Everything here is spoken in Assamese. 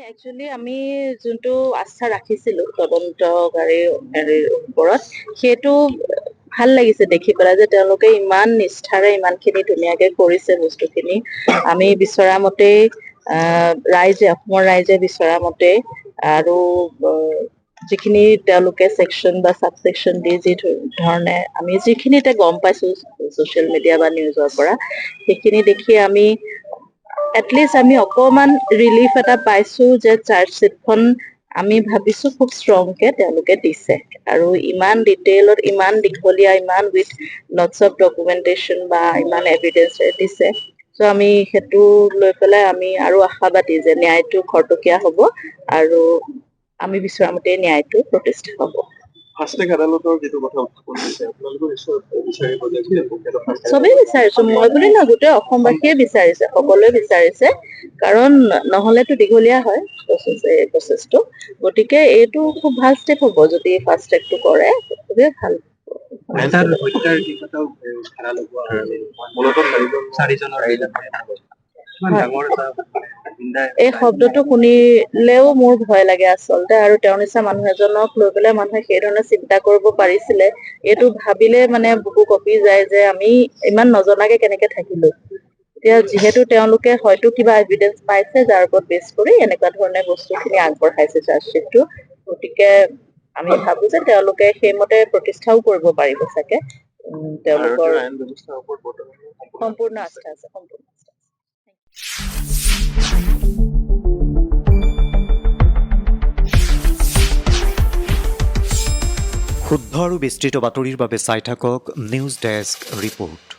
একচুৱেলি আমি যোনটো আস্থা ৰাখিছিলো তদন্তকাৰীৰ ওপৰত সেইটো ভাল লাগিছে দেখি পেলাই যে তেওঁলোকে ইমান নিষ্ঠাৰে ইমানখিনি ধুনীয়াকে কৰিছে বস্তুখিনি আমি বিচৰা মতেই অসমৰ ৰাইজে বিচৰা মতেই আৰু যিখিনি তেওঁলোকে ছেকশ্যন বা চাব ছেকশ্যন দি যি ধৰণে আমি যিখিনি এতিয়া গম পাইছো ছচিয়েল মিডিয়া বা নিউজৰ পৰা সেইখিনি দেখি আমি এটলিষ্ট আমি অকমান ৰিলিফ এটা পাইছো যে চাৰ্জশ্বিটখন আমি ভাবিছো খুব ষ্ট্ৰংকে তেওঁলোকে দিছে আৰু ইমান ডিটেইলত ইমান দীঘলীয়া ইমান উইথ লটছ অফ ডকুমেণ্টেশ্যন বা ইমান এভিডেন্স দিছে চ' আমি সেইটো লৈ পেলাই আমি আৰু আশাবাদী যে ন্যায়টো খৰতকীয়া হ'ব আৰু আমি বিচৰা মতে ন্যায়টো প্ৰতিষ্ঠা হ'ব ফাষ্টেগ আদালতৰ যিটো কথা উত্থাপন হৈছে আপোনালোকে নিশ্চয় বিচাৰিব যে চবেই বিচাৰিছো মই বুলি নহয় গোটেই অসমবাসীয়ে বিচাৰিছে সকলোৱে বিচাৰিছে কাৰণ নহলেতো দীঘলীয়া হয় প্ৰচেছটো গতিকে এইটো খুব ভাল ষ্টেপ হ'ব যদি ফাষ্ট ট্ৰেকটো কৰে খুবেই ভাল এই শব্দটো শুনিলেও মোৰ ভয় লাগে আচলতে আৰু তেওঁৰ নিচিনা মানুহ এজনক লৈ পেলাই মানুহে সেই ধৰণে চিন্তা কৰিব পাৰিছিলে এইটো ভাবিলে মানে বুকু কঁপি যায় যে আমি ইমান নজনাকে কেনেকে থাকিলো এতিয়া যিহেতু তেওঁলোকে হয়তো কিবা এভিডেন্স পাইছে যাৰ ওপৰত বেছ কৰি এনেকুৱা ধৰণে বস্তুখিনি আগবঢ়াইছে চাৰ্জশ্বিটটো গতিকে আমি ভাবো যে তেওঁলোকে সেইমতে প্ৰতিষ্ঠাও কৰিব পাৰিব চাগে তেওঁলোকৰ সম্পূৰ্ণ আস্থা আছে শুদ্ধ আৰু বিস্তৃত বাতৰিৰ বাবে চাই থাকক নিউজ ডেস্ক ৰিপৰ্ট।